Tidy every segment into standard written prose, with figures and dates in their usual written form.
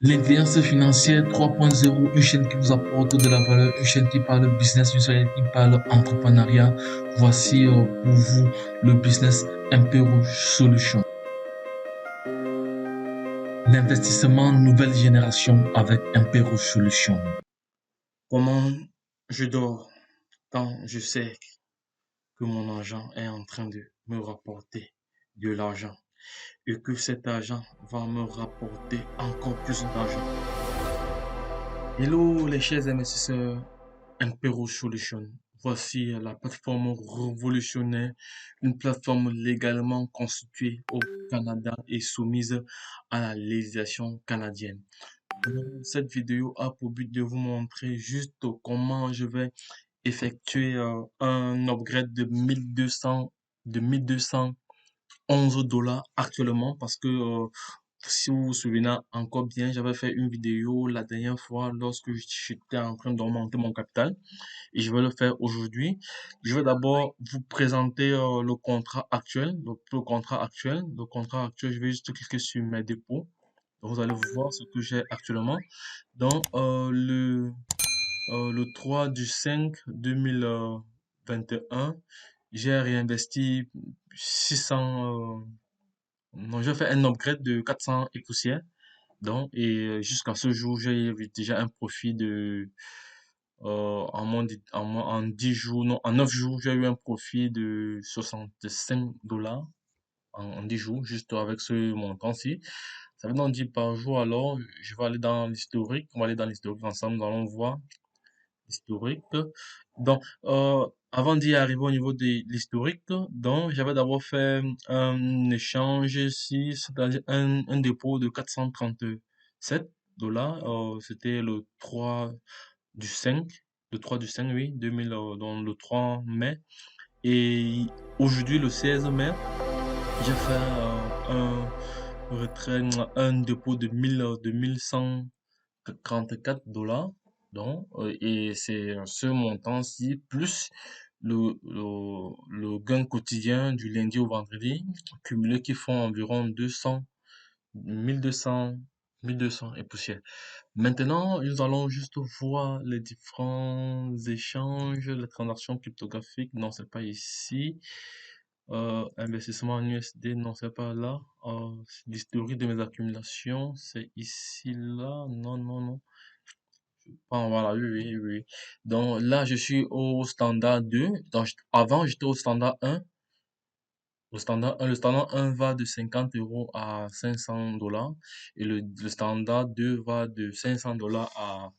L'intelligence financière 3.0, une chaîne qui vous apporte de la valeur, une chaîne qui parle business, une chaîne qui parle entrepreneuriat. Voici pour vous le business Impero Solution. L'investissement nouvelle génération avec Impero Solution. Comment je dors quand je sais que mon argent est en train de me rapporter de l'argent et que cet argent va me rapporter encore plus d'argent. Hello les chers investisseurs, Impero Solution. Voici la plateforme révolutionnaire, une plateforme légalement constituée au Canada et soumise à la législation canadienne. Cette vidéo a pour but de vous montrer juste comment je vais effectuer un upgrade de 1211 dollars actuellement parce que si vous vous souvenez encore bien, j'avais fait une vidéo la dernière fois lorsque j'étais en train d'augmenter mon capital et je vais le faire aujourd'hui. Je vais d'abord vous présenter le contrat actuel. Donc, le contrat actuel, je vais juste cliquer sur mes dépôts. Donc, vous allez voir ce que j'ai actuellement. Donc, le 3 du 5 2021, j'ai réinvesti 600, non, j'ai fait un upgrade de 400 et poussières. Donc, et jusqu'à ce jour, j'ai déjà un profit de en 10 jours, non, en 9 jours, j'ai eu un profit de 65 dollars en 10 jours, juste avec ce montant-ci. Ça veut donc dire par jour, alors, je vais aller dans l'historique. On va aller dans l'historique ensemble, nous allons voir l'historique. Donc, avant d'y arriver au niveau de l'historique, donc, j'avais d'abord fait un échange ici, c'est-à-dire un dépôt de 437 dollars. C'était le 3 du 5, le 3 du 5, oui, 2000, dans le 3 mai. Et aujourd'hui, le 16 mai, j'ai fait un retrait, un dépôt de 1144 dollars. Donc, et c'est ce montant-ci, plus le gain quotidien du lundi au vendredi, cumulé qui font environ 200, 1200, 1200 et poussière. Maintenant, nous allons juste voir les différents échanges, les transactions cryptographiques. Non, c'est pas ici. Investissement en USD, non, c'est pas là. L'historique de mes accumulations, c'est ici, là. Non, non, non. Ah, voilà, oui, oui, oui. Donc là, je suis au standard 2. Donc, avant, j'étais au standard 1. Le standard 1 va de 50 euros à 500 dollars et le standard 2 va de 500 dollars à,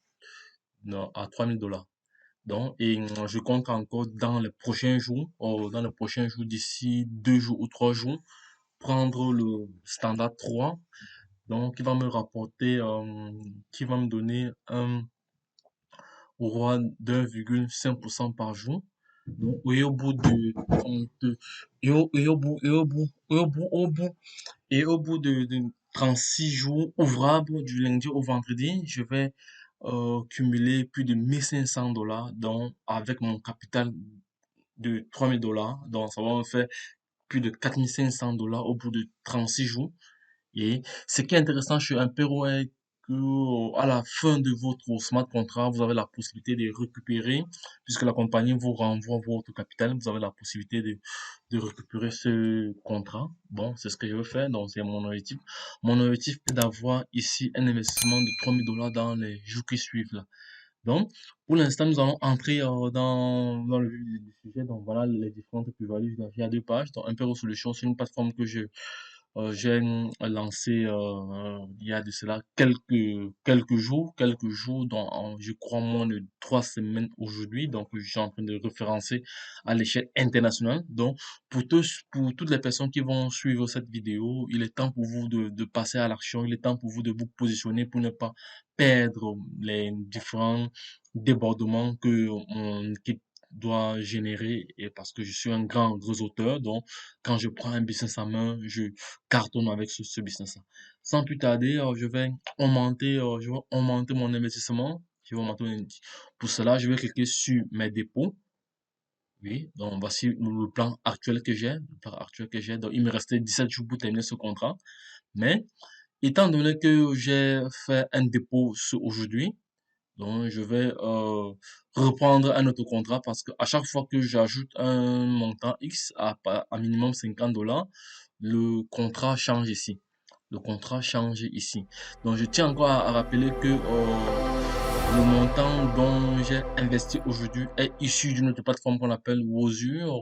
non, à 3000 dollars. Donc, et je compte encore dans les prochains jours, d'ici 2 jours ou 3 jours, prendre le standard 3, donc qui va me rapporter, qui va me donner un roi d'1,5% par jour. Donc, et au bout de 30, et au bout de 36 jours ouvrables du lundi au vendredi, je vais cumuler plus de 1500 dollars, donc avec mon capital de 3000 dollars. Donc, ça va me faire plus de 4500 dollars au bout de 36 jours. Et ce qui est intéressant chez Impero est que à la fin de votre smart contract, vous avez la possibilité de récupérer, puisque la compagnie vous renvoie votre capital, vous avez la possibilité de récupérer ce contrat. Bon, c'est ce que je veux faire, donc c'est mon objectif. Mon objectif est d'avoir ici un investissement de 3000 dollars dans les jours qui suivent là. Donc, pour l'instant, nous allons entrer dans le vif du sujet. Donc, voilà les différentes plus-values. Donc, il y a deux pages. Donc, Impero Solutions, c'est une plateforme que j'ai lancé il y a de cela quelques jours, donc je crois moins de 3 semaines aujourd'hui. Donc, je suis en train de référencer à l'échelle internationale. Donc, pour toutes les personnes qui vont suivre cette vidéo, il est temps pour vous de passer à l'action. Il est temps pour vous de vous positionner pour ne pas perdre les différents débordements que mon équipe doit générer et parce que je suis un grand gros auteur donc quand je prends un business en main je cartonne avec ce business-là. Sans plus tarder, je vais augmenter mon investissement. Pour cela, je vais cliquer sur mes dépôts. Oui, donc voici le plan actuel que j'ai. Le plan actuel que j'ai. Donc, il me restait 17 jours pour terminer ce contrat. Mais Étant donné que j'ai fait un dépôt aujourd'hui, donc je vais reprendre un autre contrat parce que à chaque fois que j'ajoute un montant X à minimum $50, le contrat change ici. Le contrat change ici. Donc je tiens encore à rappeler que le montant dont j'ai investi aujourd'hui est issu d'une autre plateforme qu'on appelle Wozur,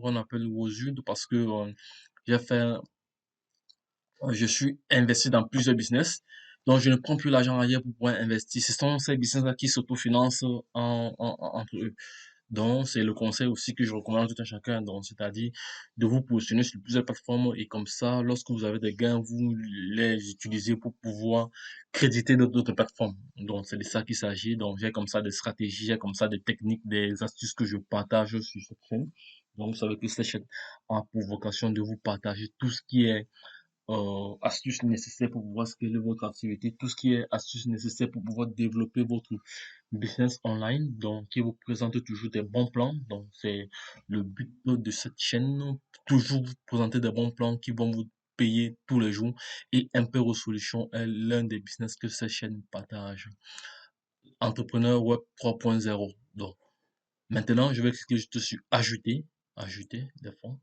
parce que j'ai fait je suis investi dans plusieurs business. Donc, je ne prends plus l'argent ailleurs pour pouvoir investir. Ce sont ces business-là qui s'autofinancent entre eux. Donc, c'est le conseil aussi que je recommande à tout un chacun. Donc, c'est-à-dire de vous positionner sur plusieurs plateformes et comme ça, lorsque vous avez des gains, vous les utilisez pour pouvoir créditer d'autres plateformes. Donc, c'est de ça qu'il s'agit. Donc, j'ai comme ça des stratégies, j'ai comme ça des techniques, des astuces que je partage sur cette chaîne. Donc, vous savez que cette chaîne a pour vocation de vous partager tout ce qui est astuces nécessaires pour pouvoir scaler votre activité, tout ce qui est astuces nécessaires pour pouvoir développer votre business online, donc qui vous présente toujours des bons plans. Donc c'est le but de cette chaîne, toujours vous présenter des bons plans qui vont vous payer tous les jours. Et Impero Solutions est l'un des business que cette chaîne partage. Entrepreneur Web 3.0. Donc maintenant, je vais cliquer juste sur ajouter des fonds.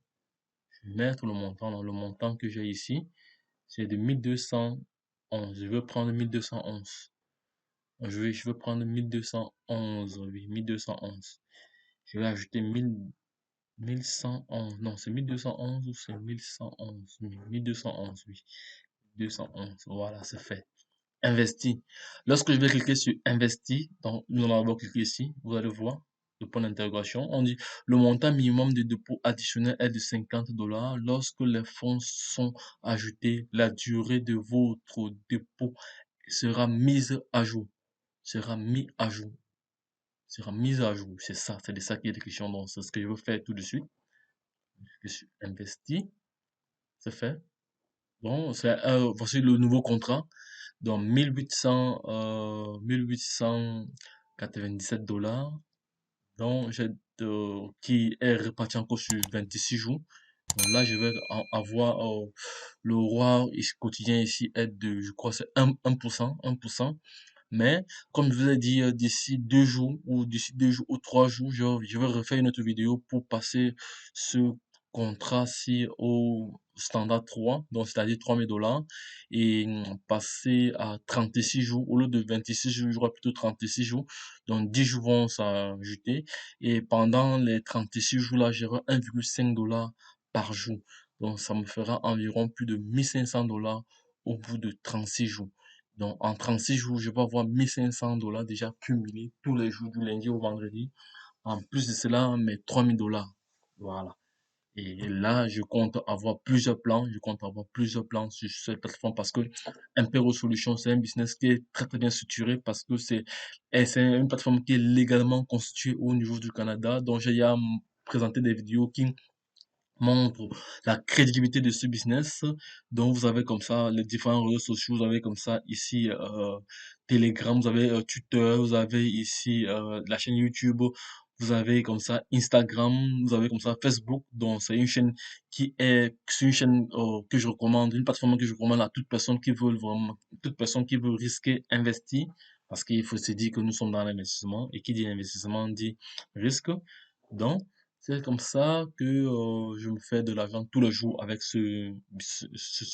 Je vais mettre le montant dans le montant que j'ai ici. C'est de 1211. Je veux prendre 1211. Je veux prendre 1211. Oui, 1211. Je vais ajouter 1111. Non, c'est 1211 ou c'est 1111. Oui, 1211, oui. 211. Voilà, c'est fait. Investi. Lorsque je vais cliquer sur investi, donc nous allons d'abord cliquer ici, vous allez voir le point d'interrogation. On dit le montant minimum de dépôt additionnel est de $50. Lorsque les fonds sont ajoutés, la durée de votre dépôt sera mise à jour. Sera mis à jour. Sera mise à jour. C'est ça, c'est de ça qui est question. Donc, c'est ce que je veux faire tout de suite. Je suis investi. C'est fait. Bon, voici le nouveau contrat. Donc, 1897 $. Donc, qui est réparti encore sur 26 jours. Donc là, je vais avoir le roi quotidien ici est de, je crois, c'est 1%, 1%. Mais, comme je vous ai dit, d'ici 2 jours ou 3 jours, je vais refaire une autre vidéo pour passer ce contrat-ci au standard 3, donc c'est-à-dire $3000, et passer à 36 jours, au lieu de 26 jours, j'aurai plutôt 36 jours, donc 10 jours vont s'ajouter, et pendant les 36 jours là, j'aurai $1,5 par jour, donc ça me fera environ plus de $1500 au bout de 36 jours. Donc, en 36 jours, je vais avoir $1500 déjà cumulés tous les jours du lundi au vendredi. En plus de cela, mes $3000. Voilà. Et là, je compte avoir plusieurs plans. Je compte avoir plusieurs plans sur cette plateforme parce que Impero Solutions, c'est un business qui est très, très bien structuré parce que c'est une plateforme qui est légalement constituée au niveau du Canada. Donc, j'ai à présenter des vidéos qui montre la crédibilité de ce business. Donc, vous avez comme ça les différents réseaux sociaux. Vous avez comme ça ici Telegram, vous avez Twitter, vous avez ici la chaîne YouTube, vous avez comme ça Instagram, vous avez comme ça Facebook. Donc, c'est une chaîne que je recommande, une plateforme que je recommande à toute personne qui veut vraiment, toute personne qui veut risquer, investir. Parce qu'il faut se dire que nous sommes dans l'investissement et qui dit investissement dit risque. Donc, c'est comme ça que je me fais de l'argent tous les jours avec ce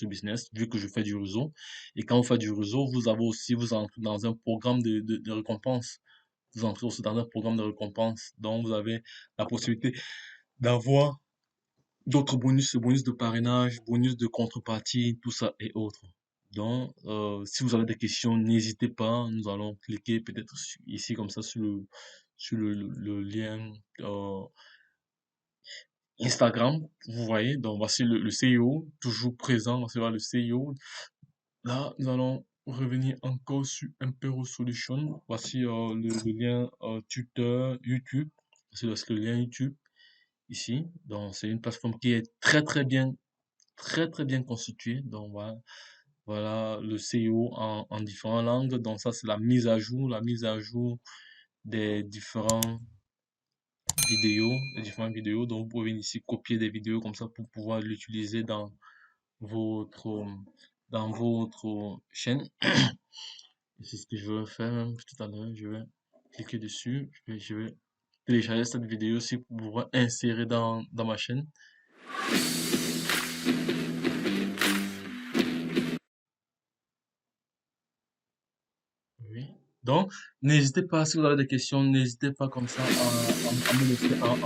business, vu que je fais du réseau. Et quand vous faites du réseau, vous entrez dans un programme de récompense. Vous entrez aussi dans un programme de récompense. Donc, vous avez la possibilité d'avoir d'autres bonus, bonus de parrainage, bonus de contrepartie, tout ça et autres. Donc, si vous avez des questions, n'hésitez pas. Nous allons cliquer peut-être ici comme ça sur le lien Instagram, vous voyez, donc voici le CEO, toujours présent, voici là le CEO. Là, nous allons revenir encore sur Impero Solution. Voici le lien Twitter, YouTube. C'est le lien YouTube ici. Donc, c'est une plateforme qui est très très bien constituée. Donc, voilà, voilà le CEO en différentes langues. Donc, ça, c'est la mise à jour des différentes vidéos. Donc, vous pouvez ici copier des vidéos comme ça pour pouvoir l'utiliser dans votre dans votre chaîne. Et c'est ce que je vais faire même tout à l'heure. Je vais cliquer dessus. Je vais télécharger cette vidéo aussi pour pouvoir insérer dans ma chaîne. Oui. Donc, n'hésitez pas, si vous avez des questions, n'hésitez pas comme ça à me laisser en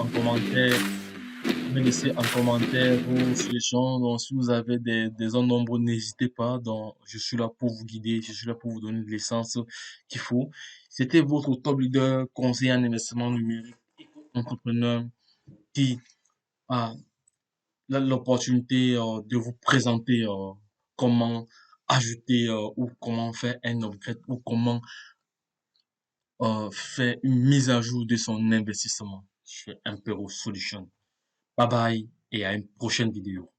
commentaire vos suggestions. Donc, si vous avez des zones d'ombre, n'hésitez pas. Donc, je suis là pour vous guider, je suis là pour vous donner l'essence qu'il faut. C'était votre top leader, conseiller en investissement numérique, entrepreneur qui a l'opportunité de vous présenter comment ajouter ou comment faire un upgrade ou comment faire une mise à jour de son investissement chez Impero Solutions. Bye bye et à une prochaine vidéo.